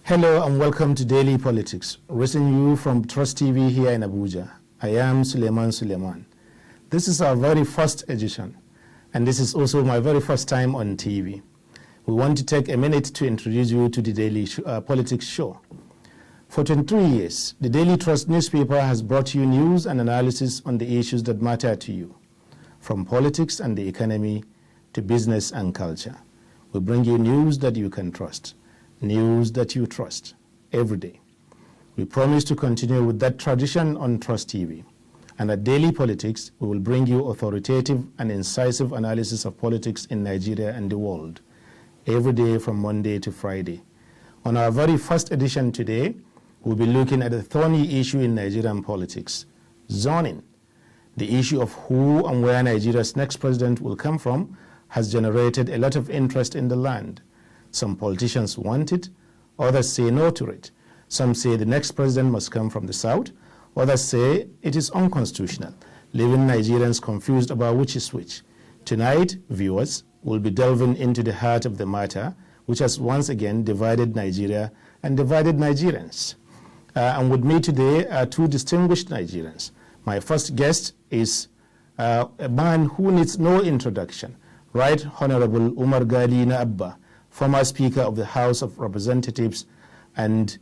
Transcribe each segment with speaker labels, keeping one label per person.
Speaker 1: Hello and welcome to Daily Politics, reaching you from Trust TV here in Abuja. I am Suleiman. This is our very first edition, and this is also my very first time on TV. We want to take a minute to introduce you to the Daily Politics show. For 23 years, the Daily Trust newspaper has brought you news and analysis on the issues that matter to you, from politics and the economy to business and culture. We bring you news that you can trust. News that you trust every day. We promise to continue with that tradition on Trust TV. And at Daily Politics, we will bring you authoritative and incisive analysis of politics in Nigeria and the world, every day from Monday to Friday. On our very first edition today, we'll be looking at a thorny issue in Nigerian politics, zoning. The issue of who and where Nigeria's next president will come from has generated a lot of interest in the land. Some politicians want it, others say no to it. Some say the next president must come from the south, others say it is unconstitutional, leaving Nigerians confused about which is which. Tonight, viewers will be delving into the heart of the matter, which has once again divided Nigeria and divided Nigerians. And with me today are two distinguished Nigerians. My first guest is a man who needs no introduction, Right Honorable Umar Gali Abba, former Speaker of the House of Representatives and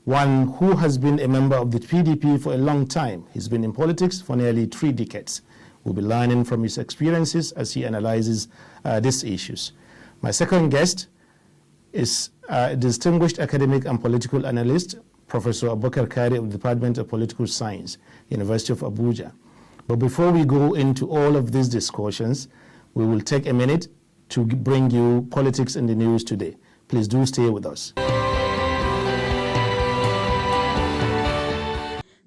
Speaker 1: one who has been a member of the PDP for a long time. He's been in politics for nearly 3 decades. We'll be learning from his experiences as he analyzes these issues. My second guest is a distinguished academic and political analyst, Professor Abubakar Kari of the Department of Political Science, University of Abuja. But before we go into all of these discussions, we will take a minute to bring you politics in the news today. Please do stay with us.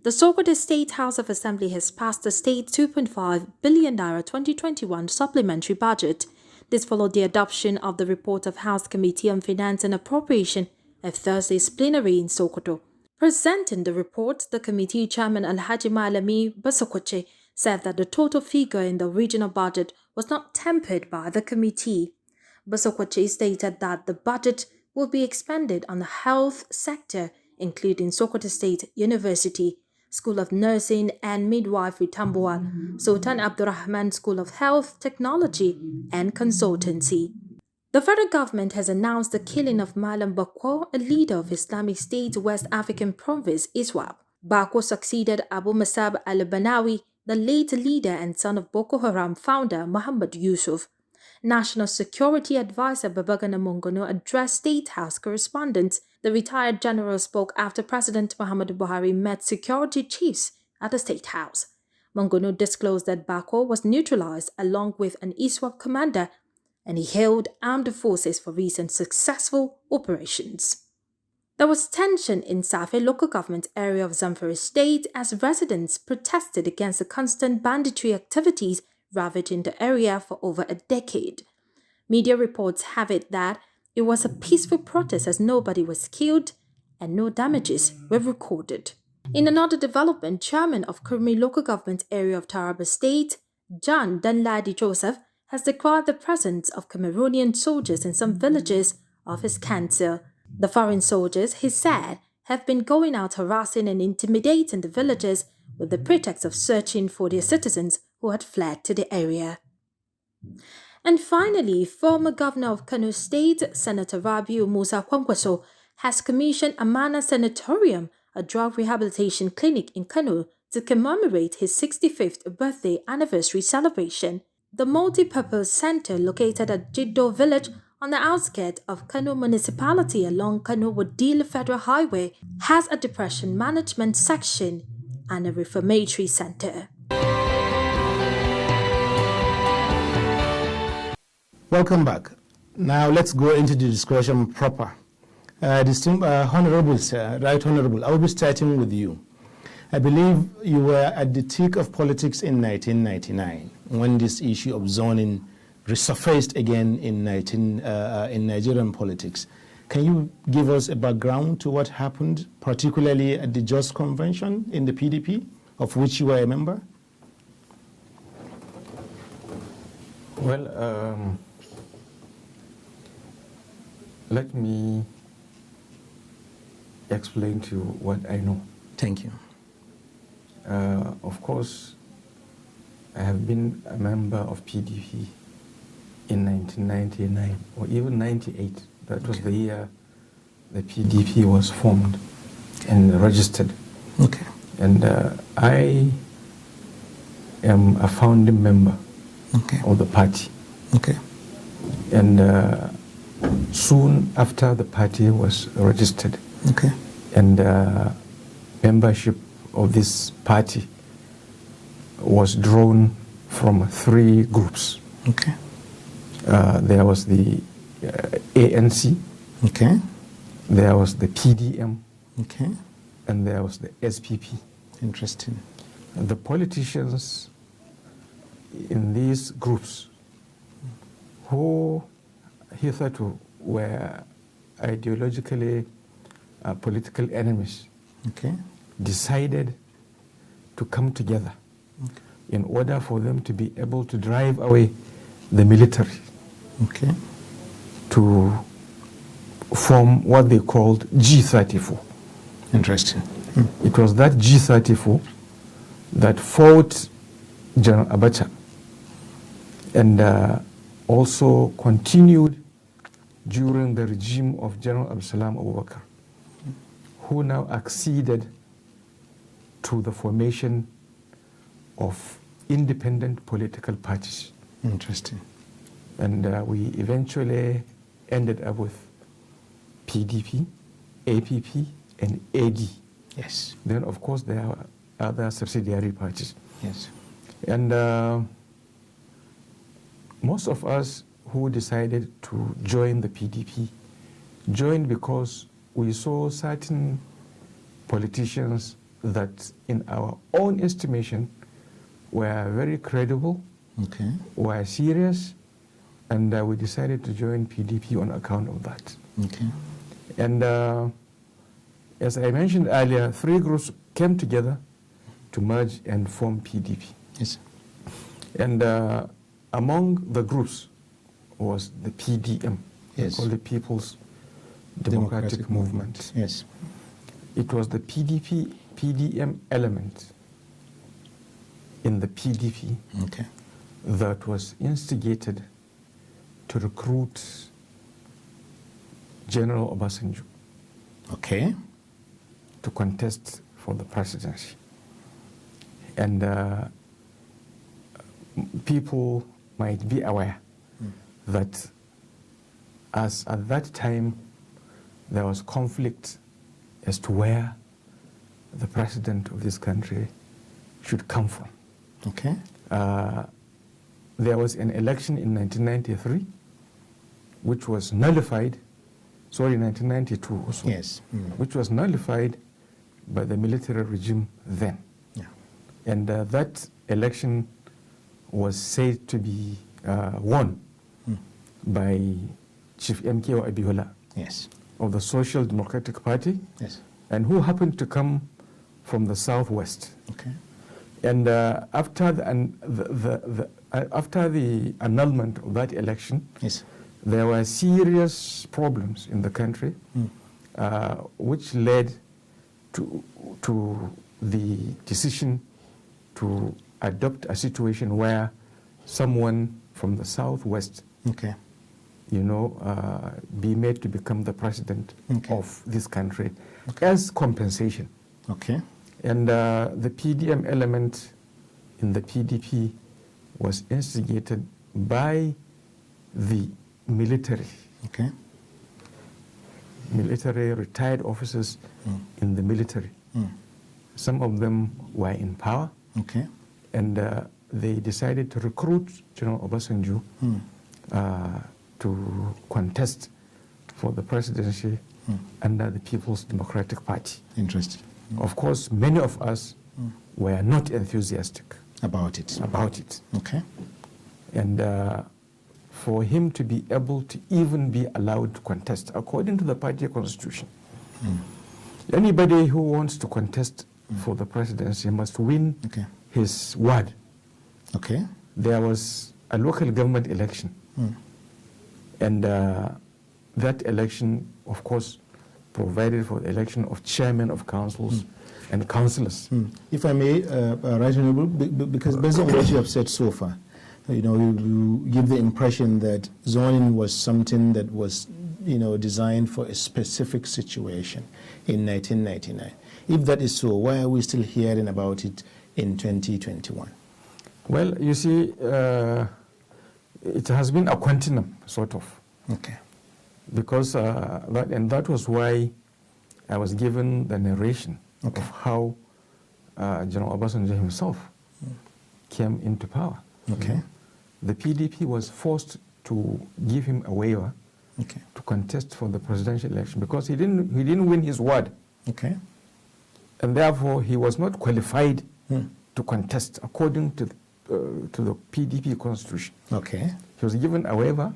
Speaker 2: The Sokoto State House of Assembly has passed the state 2.5 billion naira 2021 supplementary budget. This followed the adoption of the report of House Committee on Finance and Appropriation at Thursday's plenary in Sokoto. Presenting the report, the committee chairman Alhaji Malami Basokoche said that the total figure in the regional budget was not tempered by the committee. Basokoche stated that the budget will be expended on the health sector, including Sokoto State University, School of Nursing and Midwifery Tambuwal, Sultan Abdurrahman School of Health, Technology and Consultancy. The federal government has announced the killing of Malam Bakwa, a leader of Islamic State West African province, ISWAP. Bakwa succeeded Abu Musab al-Banawi, the late leader and son of Boko Haram founder Muhammad Yusuf. National Security Advisor Babagana Mongono addressed State House correspondents. The retired general spoke after President Muhammadu Buhari met security chiefs at the State House. Mongono disclosed that Bakwa was neutralized along with an ISWAP commander, and he hailed armed forces for recent successful operations. There was tension in Safe local government area of Zamfara state as residents protested against the constant banditry activities ravaging the area for over a decade. Media reports have it that it was a peaceful protest as nobody was killed and no damages were recorded. In another development, chairman of Kurmi local government area of Taraba state, John Danladi Joseph, has declared the presence of Cameroonian soldiers in some villages of his council. The foreign soldiers, he said, have been going out harassing and intimidating the villagers with the pretext of searching for their citizens who had fled to the area. And finally, former governor of Kano State, Senator Rabiu Musa Kwankwaso, has commissioned Amana Sanatorium, a drug rehabilitation clinic in Kano, to commemorate his 65th birthday anniversary celebration. The multi-purpose center located at Jiddo village on the outskirts of Kano municipality along Kano-Wadil Federal Highway has a depression management section and a reformatory center.
Speaker 1: Welcome back. Now let's go into the discussion proper. Honorables, Right Honorable, I will be starting with you. I believe you were at the thick of politics in 1999 when this issue of zoning resurfaced again in Nigerian politics. Can you give us a background to what happened, particularly at the Just Convention in the PDP, of which you were a member?
Speaker 3: Well, let me explain to you what I know.
Speaker 1: Thank you.
Speaker 3: Of course, I have been a member of PDP in 1999 or even 98. That was the year the PDP was formed and registered.
Speaker 1: Okay.
Speaker 3: And I am a founding member of the party.
Speaker 1: Okay.
Speaker 3: And soon after the party was registered, and membership of this party was drawn from 3 groups.
Speaker 1: Okay.
Speaker 3: There was the ANC.
Speaker 1: Okay.
Speaker 3: There was the PDM.
Speaker 1: Okay.
Speaker 3: And there was the SPP.
Speaker 1: Interesting.
Speaker 3: The politicians in these groups who hitherto were ideologically political enemies decided to come together in order for them to be able to drive away the military to form what they called G34.
Speaker 1: Interesting.
Speaker 3: It was that G34 that fought General Abacha and also continued during the regime of General Abdulsalam Abubakar, who now acceded to the formation of independent political parties.
Speaker 1: Interesting.
Speaker 3: And we eventually ended up with PDP, APP, and AD.
Speaker 1: Yes.
Speaker 3: Then, of course, there are other subsidiary parties.
Speaker 1: Yes.
Speaker 3: And most of us who decided to join the PDP joined because we saw certain politicians that, in our own estimation, were very credible, were serious, and we decided to join PDP on account of that. And as I mentioned earlier, 3 groups came together to merge and form PDP.
Speaker 1: Yes.
Speaker 3: And among the groups was the PDM, called the People's Democratic Movement.
Speaker 1: Yes.
Speaker 3: It was the PDM element in the PDP that was instigated to recruit General Obasanjo to contest for the presidency. And people might be aware that as at that time there was conflict as to where the president of this country should come from. There was an election in 1993 which was nullified, 1992 also, which was nullified by the military regime then. And that election was said to be won by Chief M.K. Abiola of the Social Democratic Party, and who happened to come from the Southwest. And after the annulment of that election, there were serious problems in the country, which led to the decision to adopt a situation where someone from the Southwest, be made to become the president of this country as compensation. And the PDM element in the PDP was instigated by the military. Military retired officers in the military. Some of them were in power, and they decided to recruit General Obasanjo to contest for the presidency under the People's Democratic Party.
Speaker 1: Interesting.
Speaker 3: Of course, many of us were not enthusiastic
Speaker 1: about it.
Speaker 3: And for him to be able to even be allowed to contest, according to the party constitution, anybody who wants to contest for the presidency must win his ward. There was a local government election, and that election, of course, provided for the election of chairmen of councils and councillors.
Speaker 1: If I may, Right Honourable, because based on what you have said so far, you give the impression that zoning was something that was, designed for a specific situation in 1999. If that is so, why are we still hearing about it in 2021?
Speaker 3: Well, you see, it has been a continuum, sort of.
Speaker 1: Okay.
Speaker 3: Because that was why I was given the narration of how General Obasanjo himself came into power.
Speaker 1: Okay.
Speaker 3: The PDP was forced to give him a waiver to contest for the presidential election because he didn't win his word.
Speaker 1: Okay.
Speaker 3: And therefore he was not qualified to contest according to the PDP constitution.
Speaker 1: Okay.
Speaker 3: He was given a waiver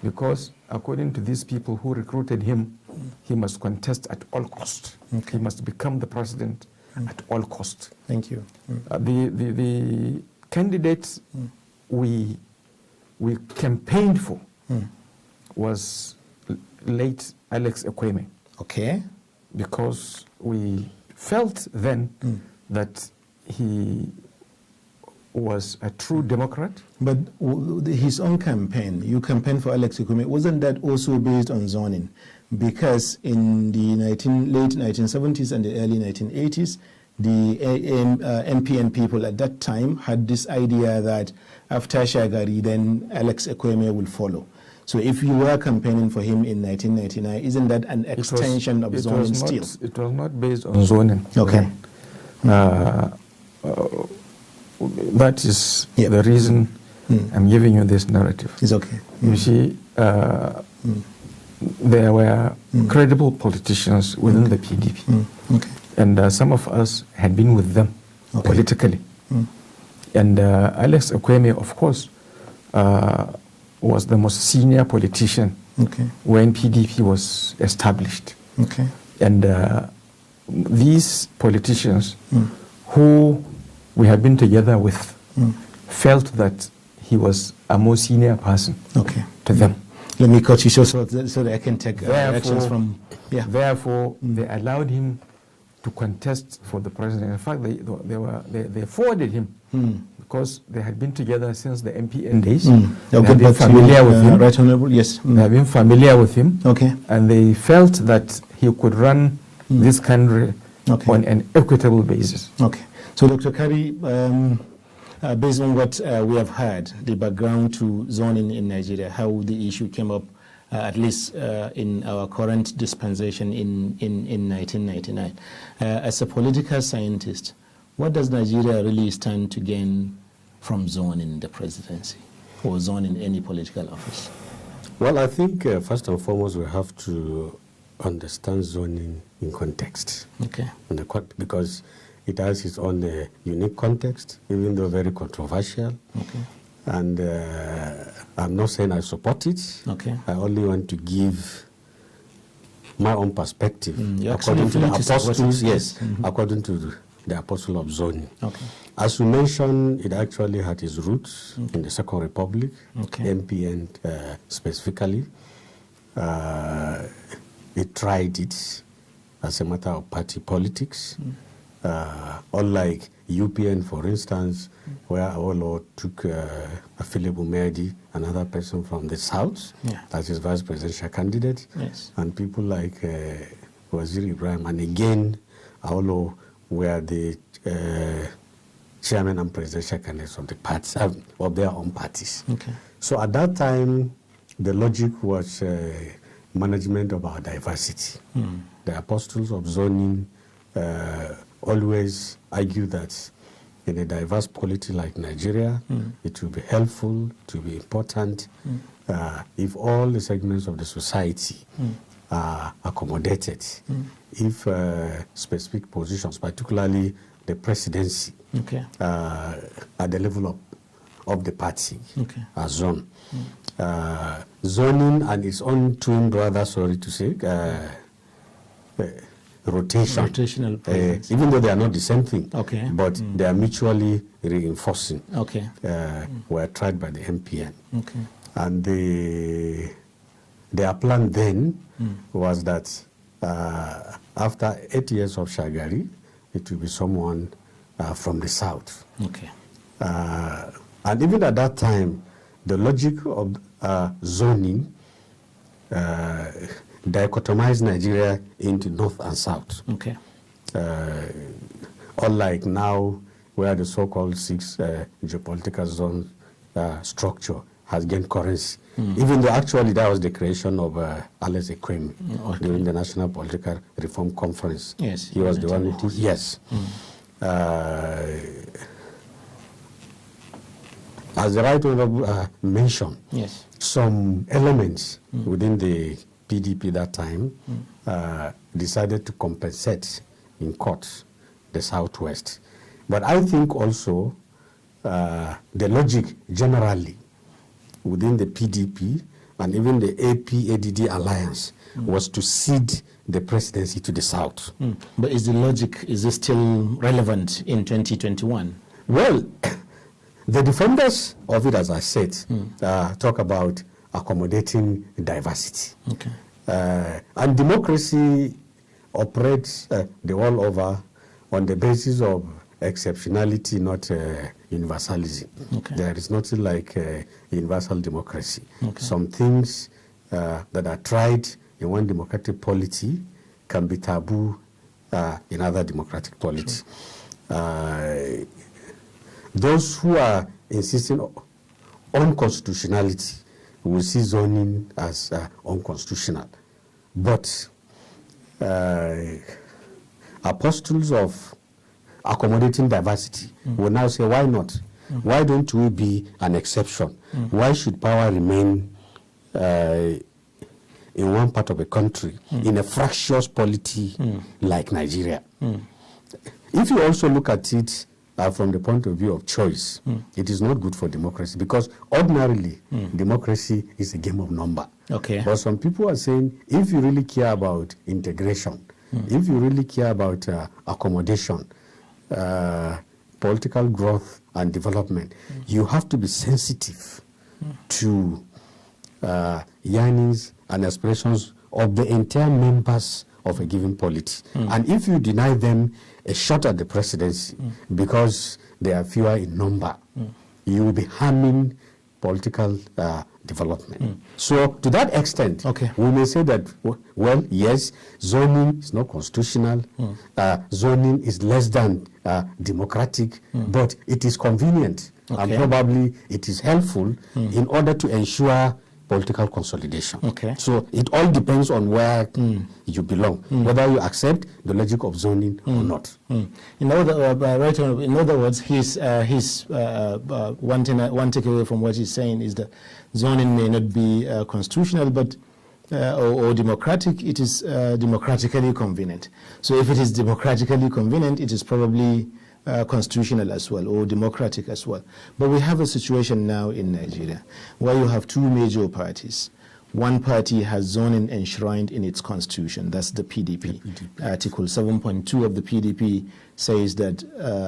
Speaker 3: because according to these people who recruited him, he must contest at all cost.
Speaker 1: Okay.
Speaker 3: He must become the president at all cost.
Speaker 1: Thank you.
Speaker 3: The candidates we campaigned for was late Alex Ekwueme.
Speaker 1: Okay.
Speaker 3: Because we felt then that he was a true Democrat.
Speaker 1: But his own campaign, you campaigned for Alex Ekwueme, wasn't that also based on zoning? Because in the late 1970s and the early 1980s, the MPN people at that time had this idea that after Shagari, then Alex Ekwueme will follow. So if you were campaigning for him in 1999, isn't that an extension of zoning still?
Speaker 3: It was not based on zoning.
Speaker 1: Okay.
Speaker 3: That is the reason I'm giving you this narrative.
Speaker 1: It's okay.
Speaker 3: You see, there were credible politicians within the PDP.
Speaker 1: Okay.
Speaker 3: And some of us had been with them politically. And Alex Ekwueme, of course, was the most senior politician when PDP was established.
Speaker 1: Okay.
Speaker 3: And these politicians who we had been together with felt that he was a more senior person to them.
Speaker 1: Let me cut you short so that I can take actions from...
Speaker 3: Therefore, they allowed him to contest for the president. In fact, they forwarded him because they had been together since the MPN days. They had been familiar with him.
Speaker 1: Right Honourable, yes.
Speaker 3: They had been familiar with him.
Speaker 1: Okay.
Speaker 3: And they felt that he could run this country on an equitable basis.
Speaker 1: Okay. So, Dr. Kari, based on what we have heard, the background to zoning in Nigeria, how the issue came up, at least in our current dispensation in 1999. As a political scientist, what does Nigeria really stand to gain from zoning the presidency or zoning any political office?
Speaker 4: Well, I think first and foremost we have to understand zoning in context.
Speaker 1: Okay.
Speaker 4: Because it has its own unique context, even though very controversial.
Speaker 1: Okay.
Speaker 4: And I'm not saying I support it.
Speaker 1: Okay.
Speaker 4: I only want to give my own perspective
Speaker 1: according to the apostles.
Speaker 4: Yes, according to the apostle of zoning.
Speaker 1: Okay.
Speaker 4: As you mentioned, it actually had its roots in the Second Republic, MPN specifically. It tried it as a matter of party politics. Unlike UPN, for instance, where Awolowo took Philip Umedi, another person from the south, as his vice presidential candidate, and people like Waziri Ibrahim, and again, Awolowo were the chairman and presidential candidates of the parties, of their own parties.
Speaker 1: Okay.
Speaker 4: So at that time, the logic was management of our diversity. The apostles of zoning always argue that in a diverse polity like Nigeria, it will be helpful, to be important, if all the segments of the society are accommodated, if specific positions, particularly the presidency, at the level of the party, are zoned. Zoning and its own twin brother, sorry to say, rotational, even though they are not the same thing, but they are mutually reinforcing, were tried by the MPN. And their plan then was that after 8 years of Shagari, it will be someone from the south.
Speaker 1: Okay.
Speaker 4: And even at that time, the logic of zoning dichotomized Nigeria into north and south.
Speaker 1: Okay.
Speaker 4: Unlike now, where the so-called 6 geopolitical zone structure has gained currency. Even though actually that was the creation of Alex Ekwueme during the National Political Reform Conference.
Speaker 1: Yes.
Speaker 4: He was the one who, yes. As the right honorable mentioned,
Speaker 1: yes,
Speaker 4: some elements within the PDP that time decided to compensate in court the Southwest. But I think also the logic generally within the PDP and even the AP-ADD alliance was to cede the presidency to the South.
Speaker 1: But is the logic, is it still relevant in 2021?
Speaker 4: Well, the defenders of it, as I said, talk about accommodating diversity.
Speaker 1: Okay.
Speaker 4: And democracy operates the world over on the basis of exceptionality, not universalism.
Speaker 1: Okay.
Speaker 4: There is nothing like universal democracy.
Speaker 1: Okay.
Speaker 4: Some things that are tried in one democratic polity can be taboo in other democratic polity. Those who are insisting on constitutionality will see zoning as unconstitutional. But apostles of accommodating diversity will now say, why not? Why don't we be an exception? Why should power remain in one part of a country in a fractious polity like Nigeria? If you also look at it from the point of view of choice, it is not good for democracy, because ordinarily democracy is a game of number.
Speaker 1: Okay.
Speaker 4: But some people are saying, if you really care about integration, if you really care about accommodation, political growth and development, you have to be sensitive to yearnings and aspirations of the entire members of a given polity. And if you deny them a shot at the presidency because they are fewer in number, you will be harming political development. So to that extent, we may say that, well, yes, zoning is not constitutional, zoning is less than democratic, but it is convenient, and probably it is helpful in order to ensure political consolidation. So it all depends on where you belong, whether you accept the logic of zoning or not.
Speaker 1: In other words, his one takeaway from what he's saying is that zoning may not be constitutional, but or democratic. It is democratically convenient. So if it is democratically convenient, it is probably constitutional as well, or democratic as well. But we have a situation now in Nigeria where you have two major parties. One party has zoning enshrined in its constitution, that's the PDP. Article 7.2 of the PDP says that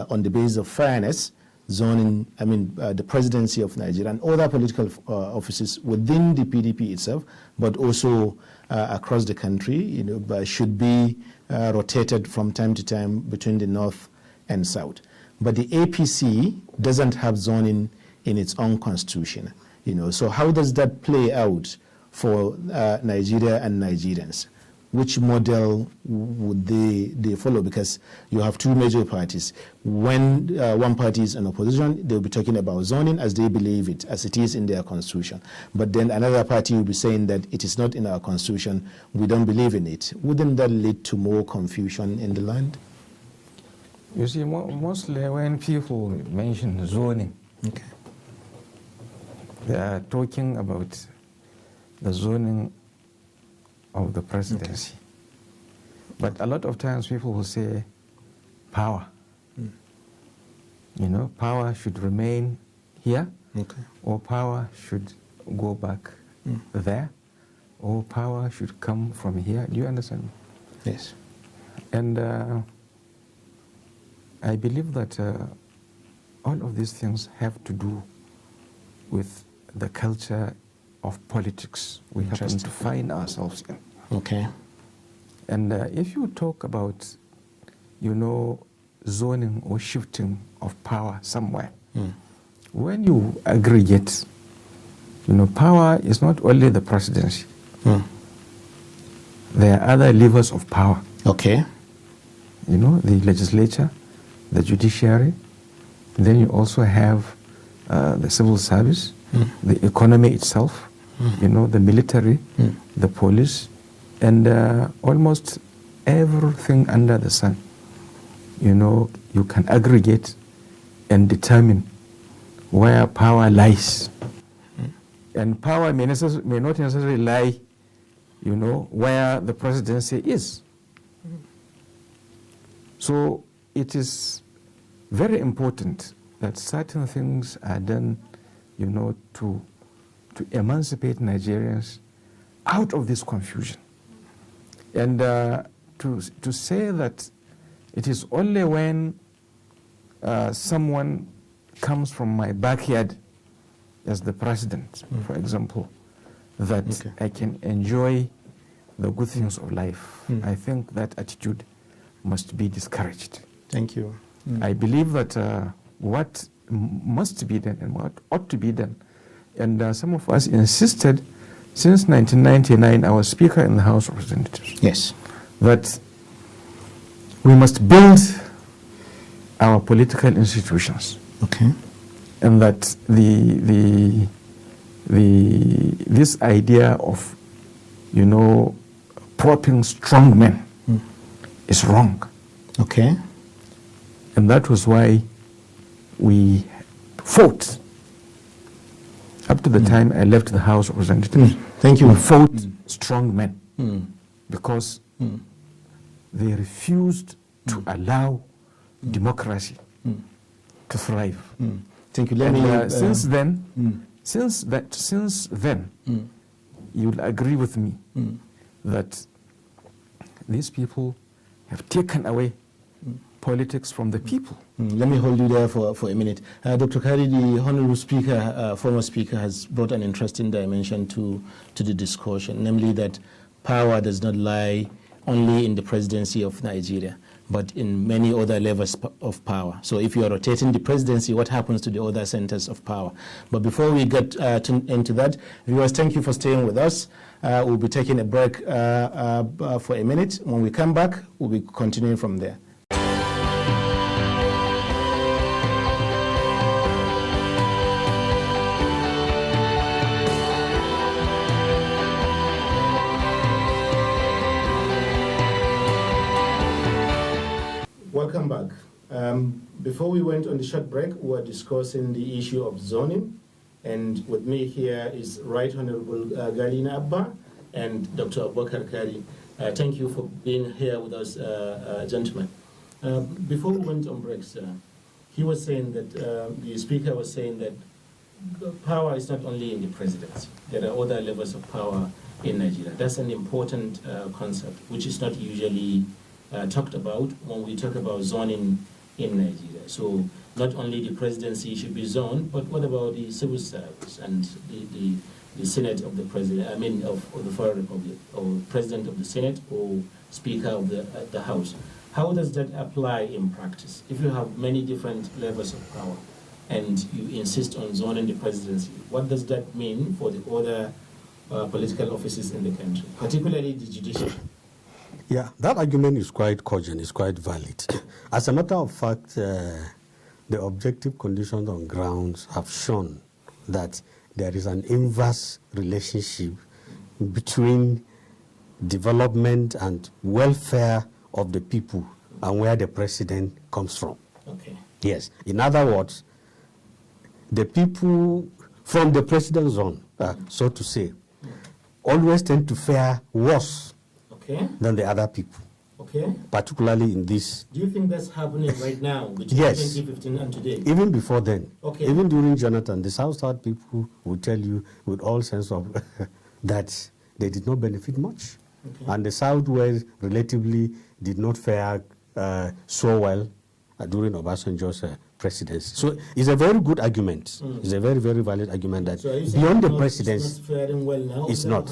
Speaker 1: on the basis of fairness, zoning, the presidency of Nigeria and other political offices within the PDP itself, but also across the country, should be rotated from time to time between the north and south. But the APC doesn't have zoning in its own constitution. So how does that play out for Nigeria and Nigerians? Which model would they follow? Because you have two major parties. When one party is in opposition, they'll be talking about zoning as they believe it, as it is in their constitution. But then another party will be saying that it is not in our constitution, we don't believe in it. Wouldn't that lead to more confusion in the land?
Speaker 3: You see, mostly when people mention zoning, they are talking about the zoning of the presidency. But a lot of times people will say power. Power should remain here, or power should go back there, or power should come from here. Do you understand?
Speaker 1: Yes.
Speaker 3: And I believe that all of these things have to do with the culture of politics we happen to find ourselves in. And if you talk about, zoning or shifting of power somewhere, when you aggregate, power is not only the presidency. There are other levers of power.
Speaker 1: Okay.
Speaker 3: The legislature, the judiciary. Then you also have the civil service, the economy itself, the military, the police, and almost everything under the sun. You can aggregate and determine where power lies. And power may not necessarily lie, where the presidency is. So it is very important that certain things are done, to emancipate Nigerians out of this confusion. And to say that it is only when someone comes from my backyard as the president, for example, that I can enjoy the good things of life. I think that attitude must be discouraged.
Speaker 1: Thank you.
Speaker 3: I believe that what must be done and what ought to be done, and some of us insisted since 1999, our Speaker in the House of Representatives,
Speaker 1: yes, that
Speaker 3: we must build our political institutions.
Speaker 1: Okay.
Speaker 3: And that this idea of, propping strong men is wrong.
Speaker 1: Okay.
Speaker 3: And that was why we fought up to the time I left the House of Representatives.
Speaker 1: Thank you.
Speaker 3: We fought strong men because they refused to allow democracy to thrive.
Speaker 1: Thank you.
Speaker 3: Since then, you'll agree with me that these people have taken away politics from the people.
Speaker 1: Let me hold you there for a minute. Dr. Kari, the Honorable Speaker, former Speaker, has brought an interesting dimension to the discussion, namely that power does not lie only in the presidency of Nigeria, but in many other levels of power. So if you are rotating the presidency, what happens to the other centers of power? But before we get into that, viewers, thank you for staying with us. We'll be taking a break for a minute. When we come back, we'll be continuing from there. Welcome back. Before we went on the short break, we were discussing the issue of zoning. And with me here is Right Honorable Galina Abba and Dr. Abubakar Kari. Thank you for being here with us, gentlemen. Before we went on break, sir, he was saying that, the Speaker was saying that power is not only in the presidency. There are other levels of power in Nigeria. That's an important concept, which is not usually talked about when we talk about zoning in Nigeria. So not only the presidency should be zoned, but what about the civil service and the Senate of the President, of the Federal Republic, or President of the Senate, or Speaker of the House? How does that apply in practice? If you have many different levels of power and you insist on zoning the presidency, what does that mean for the other political offices in the country, particularly the judiciary?
Speaker 4: Yeah, that argument is quite cogent, is quite valid. As a matter of fact, the objective conditions on grounds have shown that there is an inverse relationship between development and welfare of the people and where the president comes from.
Speaker 1: Okay.
Speaker 4: Yes. In other words, the people from the president's zone, so to say, always tend to fare worse than the other people.
Speaker 1: Okay.
Speaker 4: Particularly in this.
Speaker 1: Do you think that's happening right now, between 2015 and today?
Speaker 4: Even before then.
Speaker 1: Okay.
Speaker 4: Even during Jonathan, the South people will tell you with all sense of that they did not benefit much. Okay. And the Southwest relatively did not fare so well during Obasanjo's presidency. So it's a very good argument. It's a very, very valid argument that beyond the presidency,
Speaker 1: it's not faring well now?
Speaker 4: It's not.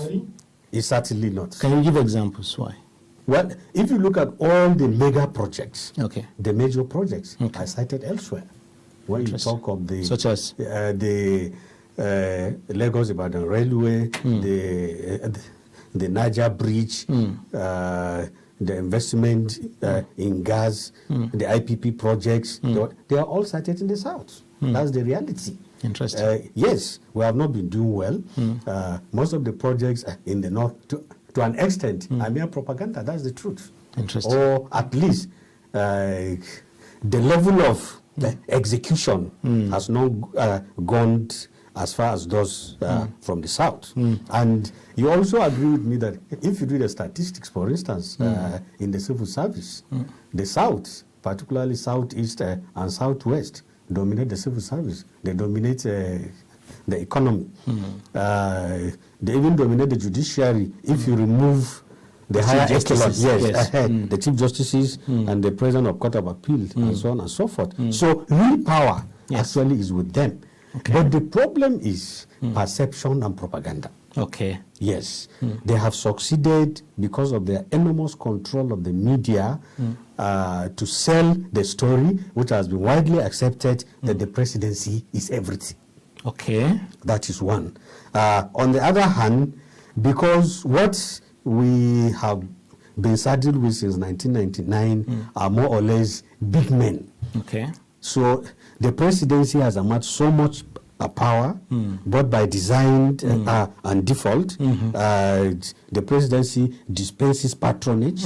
Speaker 4: It's certainly not.
Speaker 1: Can you give examples why?
Speaker 4: well, if you look at all the mega projects,
Speaker 1: Okay.
Speaker 4: the major projects
Speaker 1: Okay.
Speaker 4: are cited elsewhere. When you talk of the
Speaker 1: such as
Speaker 4: the Lagos-Ibadan Railway, the Niger Bridge, the investment in gas, the IPP projects, they are all cited in the South. That's the reality.
Speaker 1: Interesting.
Speaker 4: Yes, we have not been doing well. Most of the projects in the North, to an extent, are mere propaganda. That's the truth.
Speaker 1: Interesting.
Speaker 4: Or at least the level of execution has not gone as far as those from the South. And you also agree with me that if you do the statistics, for instance, in the civil service, the South, particularly Southeast and Southwest, dominate the civil service. They dominate the economy. They even dominate the judiciary if you remove the higher echelons, the chief justices and the president of court of appeal and so on and so forth. So real power actually is with them.
Speaker 1: Okay.
Speaker 4: But the problem is perception and propaganda.
Speaker 1: Okay.
Speaker 4: Yes, they have succeeded because of their enormous control of the media to sell the story, which has been widely accepted, that the presidency is everything.
Speaker 1: Okay.
Speaker 4: That is one. On the other hand, because what we have been saddled with since 1999 are more or less big men.
Speaker 1: Okay.
Speaker 4: So the presidency has amassed so much power, both by design and default. The presidency dispenses patronage.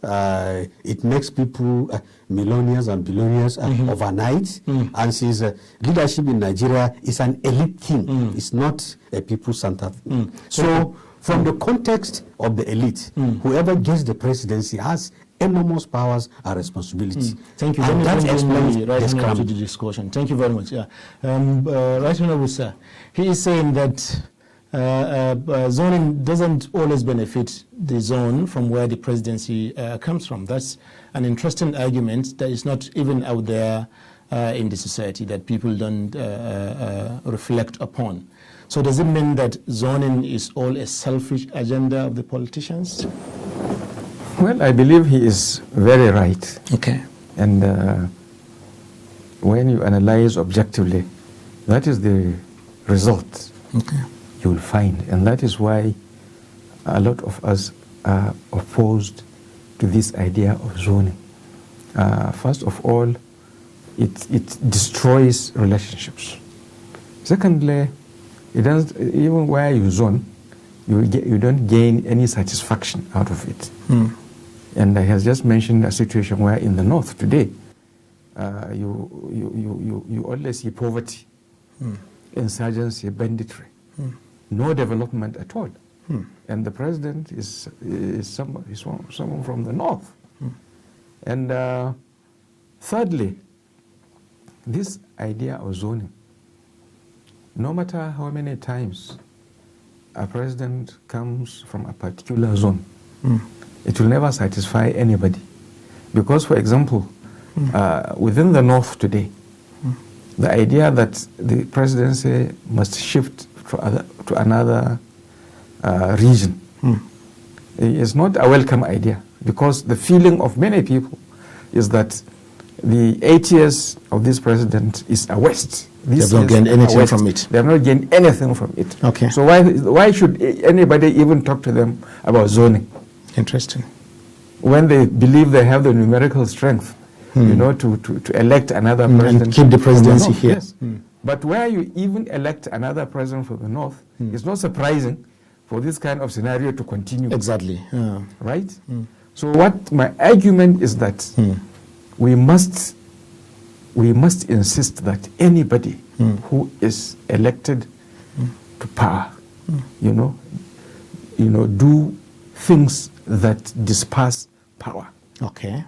Speaker 4: It makes people millionaires and billionaires overnight. And since leadership in Nigeria is an elite thing, it's not a people-centered thing. So from the context of the elite, whoever gets the presidency has enormous powers and responsibility.
Speaker 1: Thank you.
Speaker 4: And that explains the
Speaker 1: to
Speaker 4: scrum.
Speaker 1: the discussion. Thank you very much. Yeah. Right Honorable Sir, he is saying that zoning doesn't always benefit the zone from where the presidency comes from. That's an interesting argument that is not even out there in the society, that people don't reflect upon. So does it mean that zoning is all a selfish agenda of the politicians?
Speaker 3: Well, I believe he is very right.
Speaker 1: Okay.
Speaker 3: And when you analyze objectively, that is the result you will find. And that is why a lot of us are opposed to this idea of zoning. First of all, it destroys relationships. Secondly, it doesn't, even where you zone, you don't gain any satisfaction out of it. And I have just mentioned a situation where in the north today, you only see poverty, insurgency, banditry, no development at all. And the president is someone from the north. And thirdly, this idea of zoning, no matter how many times a president comes from a particular zone, it will never satisfy anybody. Because, for example, within the north today, the idea that the presidency must shift to another region is not a welcome idea, because the feeling of many people is that the 8 years of this president is a waste.
Speaker 1: They have not gained anything from it.
Speaker 3: They have not gained anything from it.
Speaker 1: Okay.
Speaker 3: So why should anybody even talk to them about zoning?
Speaker 1: Interesting.
Speaker 3: When they believe they have the numerical strength, to elect another president.
Speaker 1: And keep the presidency here.
Speaker 3: Yes. But where you even elect another president for the north, it's not surprising for this kind of scenario to continue.
Speaker 1: Exactly.
Speaker 3: Right? So what my argument is that we must insist that anybody who is elected to power, do things that disperse power.
Speaker 1: Okay.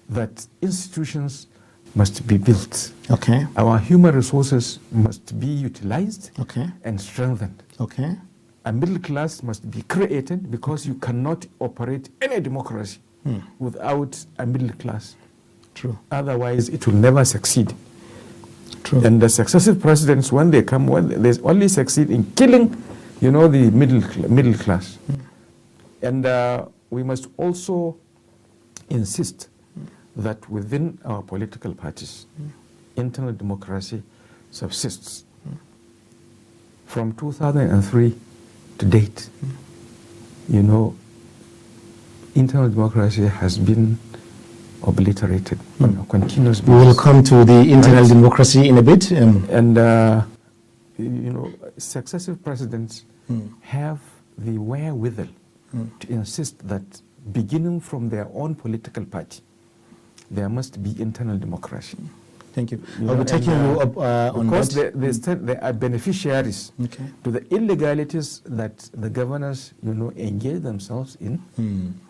Speaker 3: That institutions must be built.
Speaker 1: Okay.
Speaker 3: Our human resources must be utilized and strengthened.
Speaker 1: Okay.
Speaker 3: A middle class must be created, because you cannot operate any democracy without a middle class.
Speaker 1: True.
Speaker 3: Otherwise, it will never succeed.
Speaker 1: True.
Speaker 3: And the successive presidents, when they come, they only succeed in killing, the middle class. And we must also insist that within our political parties, internal democracy subsists. From 2003 to date, internal democracy has been obliterated on a continuous basis.
Speaker 1: We will come to the internal democracy in a bit.
Speaker 3: Successive presidents have the wherewithal to insist that beginning from their own political party, there must be internal democracy.
Speaker 1: Thank you. I'll be taking you up on that.
Speaker 3: Because they are beneficiaries to the illegalities that the governors, engage themselves in.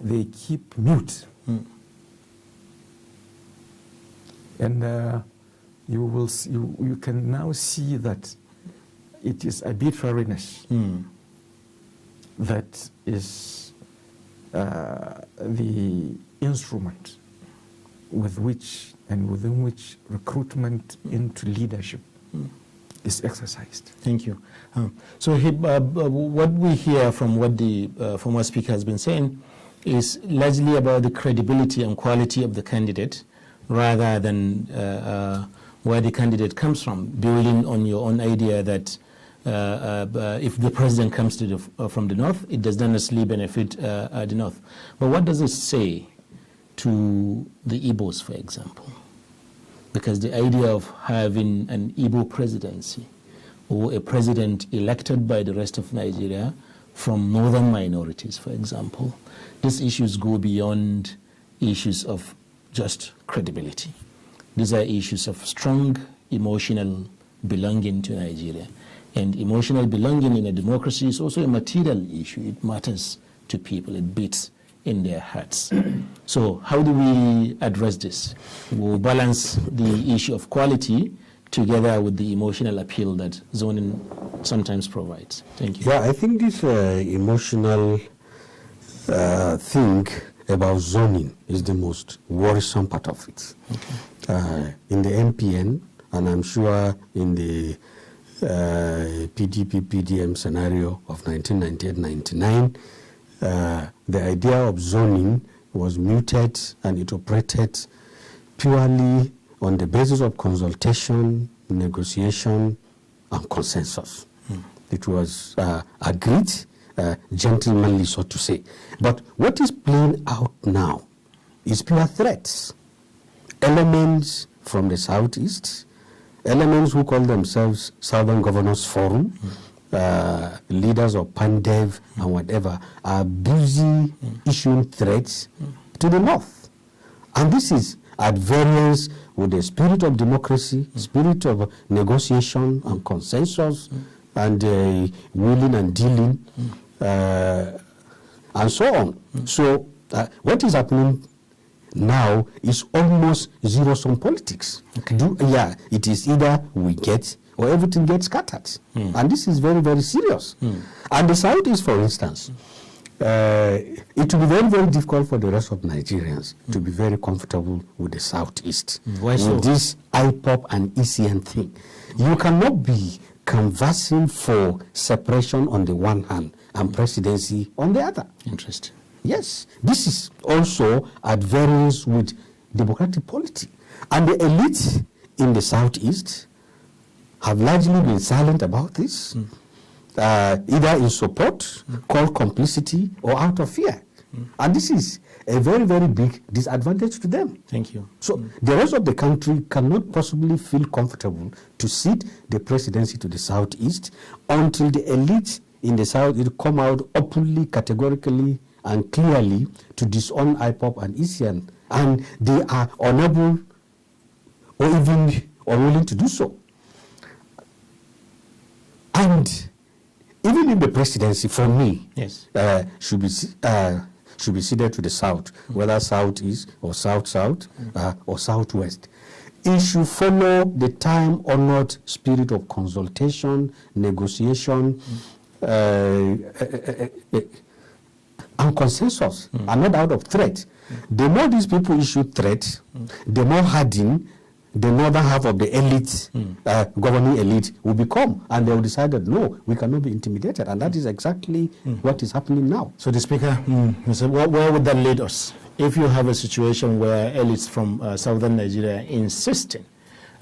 Speaker 3: They keep mute. And you can now see that it is arbitrariness that is the instrument with which and within which recruitment into leadership is exercised.
Speaker 1: Thank you. So what we hear from what the former speaker has been saying is largely about the credibility and quality of the candidate rather than where the candidate comes from, building on your own idea that if the president comes to from the north, it does not necessarily benefit the north. But what does it say to the Igbos, for example? Because the idea of having an Igbo presidency or a president elected by the rest of Nigeria from northern minorities, for example, these issues go beyond issues of just credibility. These are issues of strong emotional belonging to Nigeria. And emotional belonging in a democracy is also a material issue. It matters to people. It beats in their hearts. So how do we address this? We'll balance the issue of quality together with the emotional appeal that zoning sometimes provides. Thank you.
Speaker 4: Yeah, I think this emotional thing about zoning is the most worrisome part of it. In the MPN, and I'm sure in the PDP-PDM scenario of 1998-99, the idea of zoning was muted and it operated purely on the basis of consultation, negotiation, and consensus. It was agreed, gentlemanly, so to say. But what is playing out now is pure threats. Elements from the southeast, elements who call themselves Southern Governors Forum, leaders of PANDEV and whatever, are busy issuing threats to the north. And this is at variance with the spirit of democracy, spirit of negotiation and consensus, and willing and dealing, and so on. So what is happening now is almost zero-sum politics. It is either we get or everything gets scattered. And this is very, very serious. And the Southeast, for instance, it will be very, very difficult for the rest of Nigerians to be very comfortable with the Southeast.
Speaker 1: Why so?
Speaker 4: With this IPOP and ECN thing. You cannot be canvassing for separation on the one hand and presidency on the other.
Speaker 1: Interesting.
Speaker 4: Yes, this is also at variance with democratic polity. And the elite in the Southeast have largely been silent about this, either in support, called complicity, or out of fear. And this is a very, very big disadvantage to them.
Speaker 1: Thank you.
Speaker 4: So the rest of the country cannot possibly feel comfortable to cede the presidency to the Southeast until the elite in the South come out openly, categorically, and clearly to disown IPOP and ECN. And they are unable or even unwilling to do so. And even in the presidency, for me,
Speaker 1: yes,
Speaker 4: should be ceded to the South, whether Southeast or South-South or Southwest. It should follow the time-honored spirit of consultation, negotiation, and consensus, and not out of threat. The more these people issue threats, the more hardened the northern half of the elite, governing elite, will become, and they will decide that no, we cannot be intimidated, and that is exactly what is happening now.
Speaker 1: So the Speaker, where would that lead us? If you have a situation where elites from southern Nigeria are insisting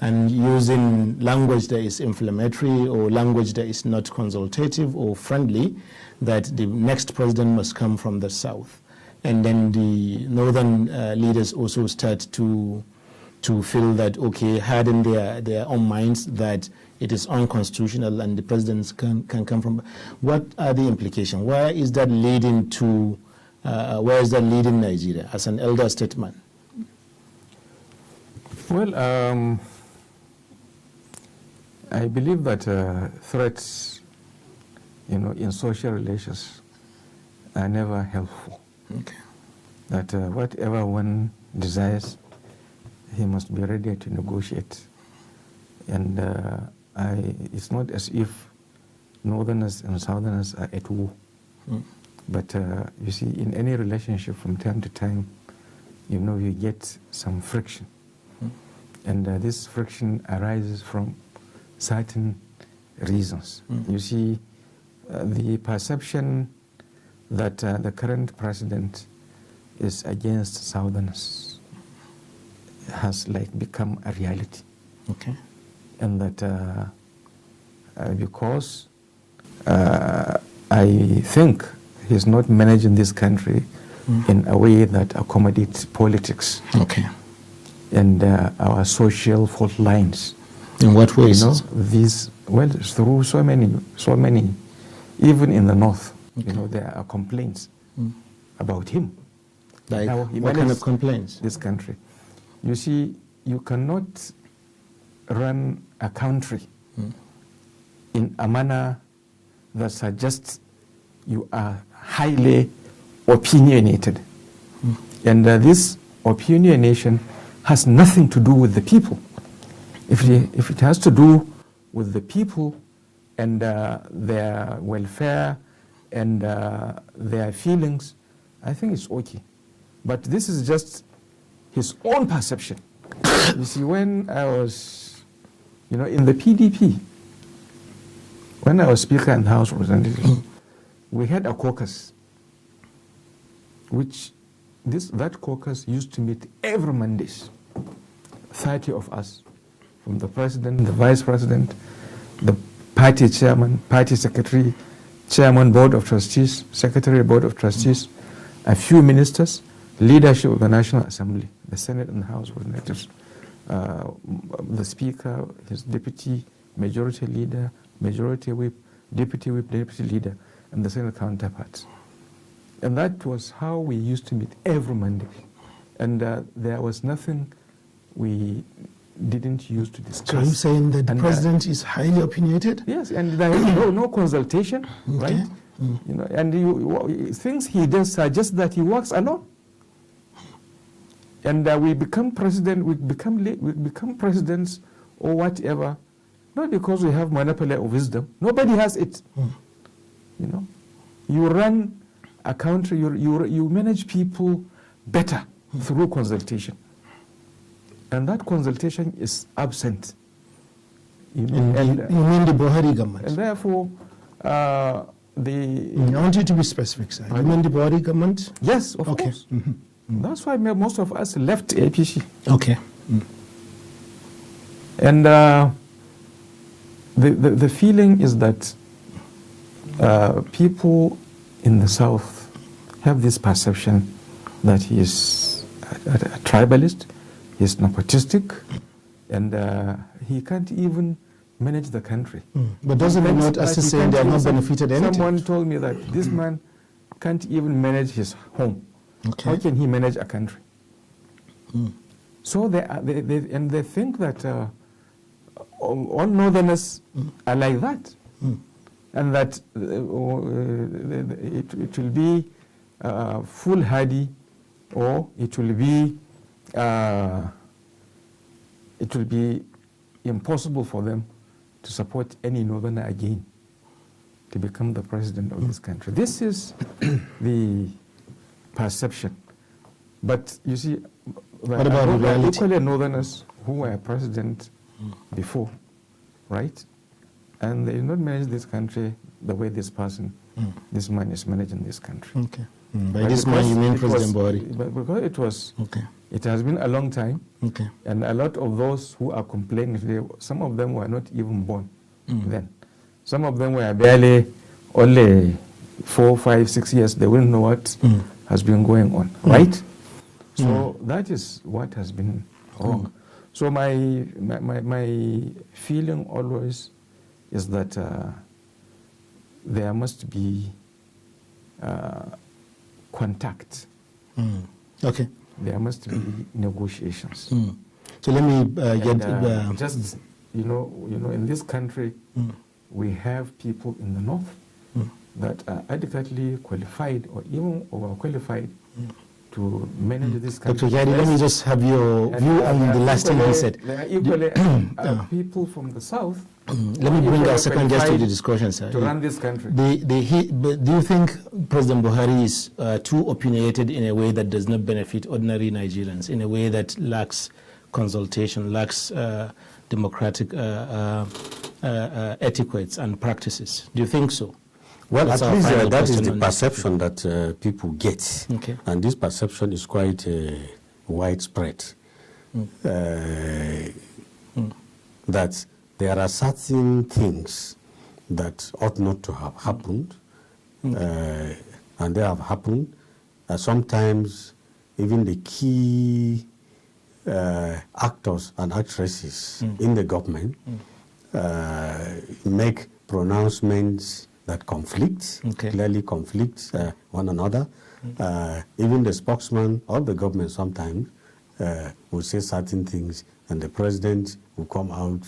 Speaker 1: and using language that is inflammatory or language that is not consultative or friendly, that the next president must come from the south, and then the northern leaders also start to feel that, okay, harden their own minds that it is unconstitutional and the presidents can come from. What are the implications? Where is that leading to? Where is that leading Nigeria as an elder statesman?
Speaker 3: Well, I believe that threats, in social relations are never helpful.
Speaker 1: Okay.
Speaker 3: That whatever one desires, he must be ready to negotiate. And it's not as if northerners and southerners are at war. But you see, in any relationship from time to time, you get some friction. And this friction arises from certain reasons. You see, the perception that the current president is against southerners has become a reality.
Speaker 1: Okay.
Speaker 3: And that because I think he's not managing this country in a way that accommodates politics.
Speaker 1: Okay.
Speaker 3: And our social fault lines.
Speaker 1: In what ways?
Speaker 3: Through so many, even in the north, there are complaints about him.
Speaker 1: Like,
Speaker 3: how he
Speaker 1: what kind of
Speaker 3: manages
Speaker 1: complaints?
Speaker 3: this country. You see, you cannot run a country in a manner that suggests you are highly opinionated. And this opinionation has nothing to do with the people. If it has to do with the people and their welfare and their feelings, I think it's okay. But this is just his own perception. You see, when I was, in the PDP, when I was Speaker in the House of Representatives, we had a caucus, that caucus used to meet every Mondays. 30 of us, from the president, the vice president, the party chairman, party secretary, chairman, board of trustees, secretary, board of trustees, a few ministers, leadership of the National Assembly, the Senate and the House of Representatives, the Speaker, his deputy, majority leader, majority whip, deputy leader, and the Senate counterparts. And that was how we used to meet every Monday. And there was nothing we didn't use to discuss.
Speaker 1: So you're saying that the president is highly opinionated?
Speaker 3: Yes, and there is no consultation,
Speaker 1: okay.
Speaker 3: right? And things he does suggest that he works alone. And we become president, we become presidents or whatever, not because we have monopoly of wisdom. Nobody has it. You run a country, you manage people better through consultation. And that consultation is absent.
Speaker 1: You mean the Buhari government?
Speaker 3: And therefore,
Speaker 1: I want you to be specific, sir. You mean the Buhari government?
Speaker 3: Yes, of course. That's why most of us left APC.
Speaker 1: Okay.
Speaker 3: And the feeling is that people in the South have this perception that he is a tribalist, he's nepotistic, and he can't even manage the country.
Speaker 1: But doesn't it not as saying they have not benefited anything?
Speaker 3: Someone told me that this man can't even manage his home.
Speaker 1: Okay.
Speaker 3: How can he manage a country? So they think that all northerners are like that, and that it will be foolhardy, or it will be impossible for them to support any northerner again to become the president of this country. This is the perception. But you see,
Speaker 1: What about the reality?
Speaker 3: Equally Northerners who were president before, right? And they did not manage this country the way this man is managing this country.
Speaker 1: Okay. By this man, you mean President Buhari?
Speaker 3: Because it was,
Speaker 1: okay.
Speaker 3: It has been a long time.
Speaker 1: Okay.
Speaker 3: And a lot of those who are complaining today, some of them were not even born then. Some of them were barely only 4, 5, 6 years. They wouldn't know what has been going on, right? So that is what has been wrong. So my feeling always is that there must be contact.
Speaker 1: Okay.
Speaker 3: There must be negotiations.
Speaker 1: So let me
Speaker 3: just you know, in this country, we have people in the north that are adequately qualified or even overqualified to manage this country.
Speaker 1: Dr. Gadi, let me just have your view on the last thing he said.
Speaker 3: There are equally people from the south.
Speaker 1: Let me bring our second guest to the discussion, sir.
Speaker 3: To run this country.
Speaker 1: Do you think President Buhari is too opinionated in a way that does not benefit ordinary Nigerians, in a way that lacks consultation, lacks democratic etiquettes and practices? Do you think so?
Speaker 4: Well,
Speaker 1: That's
Speaker 4: at least that is the
Speaker 1: on
Speaker 4: perception that people get.
Speaker 1: Okay.
Speaker 4: And this perception is quite widespread. That there are certain things that ought not to have happened, and they have happened. Sometimes even the key actors and actresses in the government make pronouncements that conflict, clearly conflict one another. Even the spokesman of the government sometimes will say certain things, and the president will come out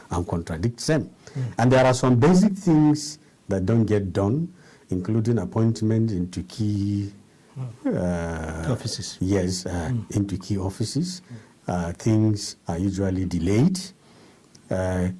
Speaker 4: and contradict them. And there are some basic things that don't get done, including appointment into key
Speaker 1: offices.
Speaker 4: Yes, into key offices. Things are usually delayed.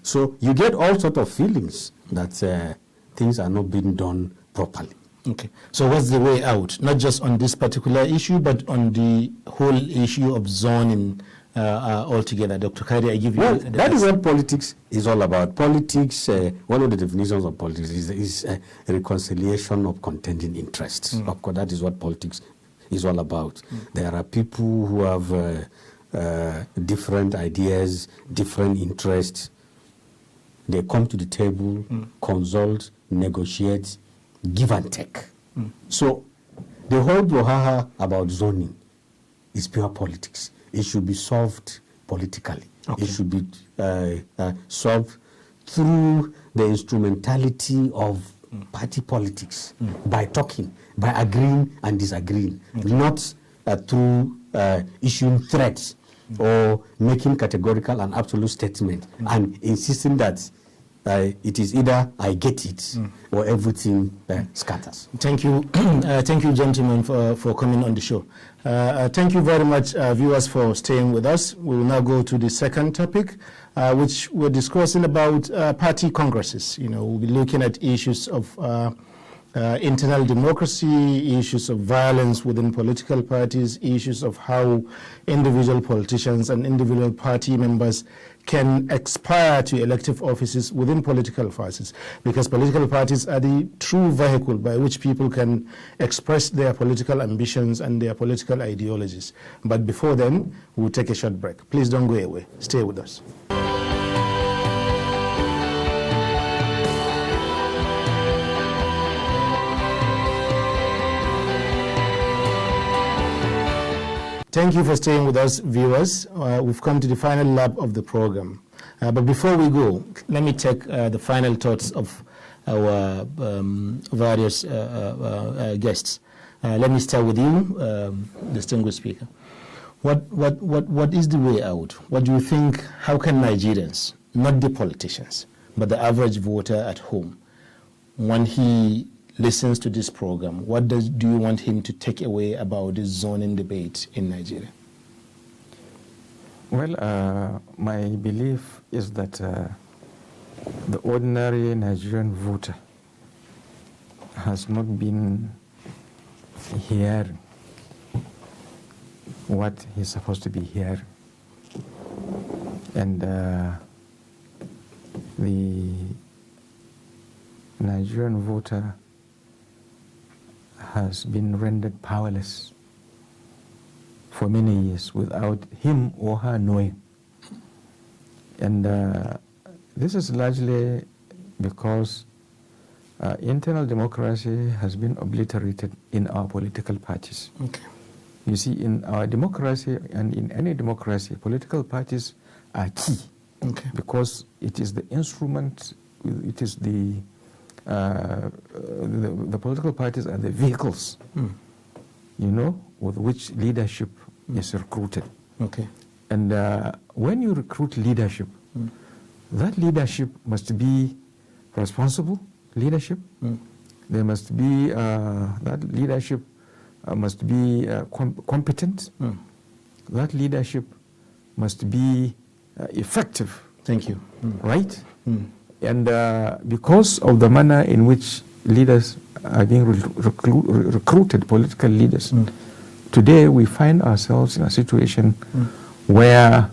Speaker 4: So you get all sorts of feelings that things are not being done properly.
Speaker 1: Okay. So what's the way out? Not just on this particular issue, but on the whole issue of zoning altogether. Dr. Kari, I give you...
Speaker 4: Well, that is what politics is all about. Politics, one of the definitions of politics is a reconciliation of contending interests. Of course, that is what politics is all about. There are people who have different ideas, different interests. They come to the table, consult, negotiate, give and take. So the whole brouhaha about zoning is pure politics. It should be solved politically.
Speaker 1: Okay.
Speaker 4: It should be solved through the instrumentality of party politics, by talking, by agreeing and disagreeing, not through issuing threats or making categorical and absolute statement and insisting that it is either I get it or everything scatters.
Speaker 1: Thank you. Thank you, gentlemen, for coming on the show. Thank you very much, viewers, for staying with us. We will now go to the second topic, which we're discussing about party congresses. You know, we'll be looking at issues of internal democracy, issues of violence within political parties, issues of how individual politicians and individual party members can aspire to elective offices within political parties, because political parties are the true vehicle by which people can express their political ambitions and their political ideologies. But before then, we'll take a short break. Please don't go away. Stay with us. Thank you for staying with us, viewers. We've come to the final lap of the program. But before we go, let me take the final thoughts of our various guests. Let me start with you, distinguished speaker. What is the way out? What do you think, how can Nigerians, not the politicians, but the average voter at home, when he listens to this program, what do you want him to take away about this zoning debate in Nigeria?
Speaker 3: Well, my belief is that the ordinary Nigerian voter has not been hearing what he's supposed to be hearing. And the Nigerian voter has been rendered powerless for many years without him or her knowing. And this is largely because internal democracy has been obliterated in our political parties.
Speaker 1: Okay.
Speaker 3: You see, in our democracy and in any democracy, political parties are key.
Speaker 1: Okay.
Speaker 3: Because it is the instrument, it is the political parties are the vehicles, you know, with which leadership is recruited.
Speaker 1: Okay.
Speaker 3: And when you recruit leadership, that leadership must be responsible leadership. There must be, that leadership must be competent. That leadership must be effective.
Speaker 1: Thank you.
Speaker 3: Right? And because of the manner in which leaders are being recruited, political leaders, today we find ourselves in a situation where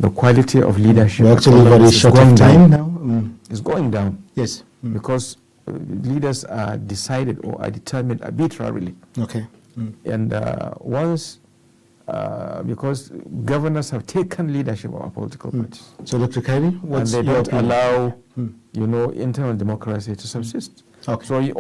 Speaker 3: the quality of leadership
Speaker 1: We're actually very short of time now.
Speaker 3: It's going down.
Speaker 1: Yes.
Speaker 3: Because leaders are decided or are determined arbitrarily.
Speaker 1: Okay.
Speaker 3: And once, because governors have taken leadership of our political parties.
Speaker 1: So, Dr. Kairi, what's
Speaker 3: and they
Speaker 1: your
Speaker 3: don't
Speaker 1: opinion?
Speaker 3: allow, you know, internal democracy to subsist.
Speaker 1: Okay.
Speaker 3: So you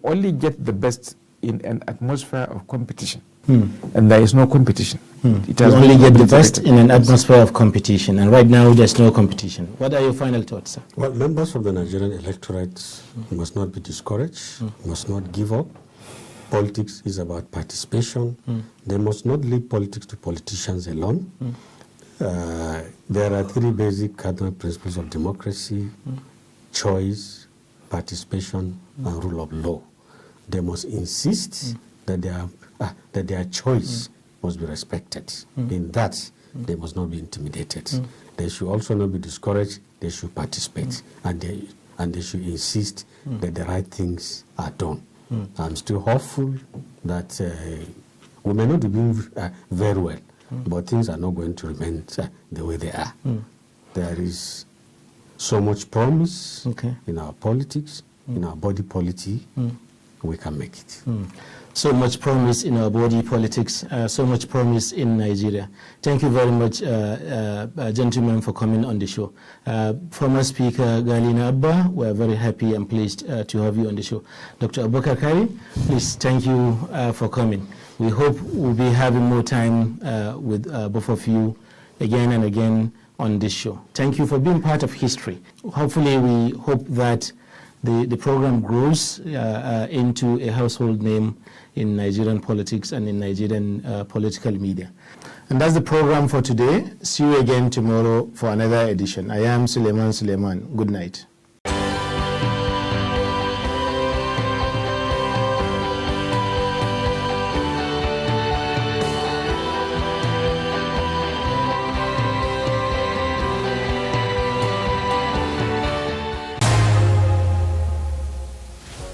Speaker 3: only get the best in an atmosphere of competition. And there is no competition. It
Speaker 1: You
Speaker 3: has
Speaker 1: only
Speaker 3: been
Speaker 1: get the
Speaker 3: obliterated.
Speaker 1: best in an atmosphere of competition, and right now there's no competition. What are your final thoughts, sir?
Speaker 4: Well, members of the Nigerian electorate must not be discouraged, must not give up. Politics is about participation. They must not leave politics to politicians alone. There are three basic cardinal principles of democracy: choice, participation, and rule of law. They must insist that their choice must be respected. In that, they must not be intimidated. They should also not be discouraged. They should participate, and they should insist that the right things are done. I'm still hopeful that we may not be doing very well, but things are not going to remain the way they are. There is so much promise in our politics, in our body politic. We can make it.
Speaker 1: So much promise in our body politics, so much promise in Nigeria. Thank you very much, gentlemen, for coming on the show. Former Speaker Galina Abba, we're very happy and pleased to have you on the show. Dr. Abubakar Kari, please, thank you for coming. We hope we'll be having more time with both of you again and again on this show. Thank you for being part of history. Hopefully, we hope that the program grows into a household name in Nigerian politics and in Nigerian political media. And that's the program for today. See you again tomorrow for another edition. I am Suleiman Suleiman. Good night.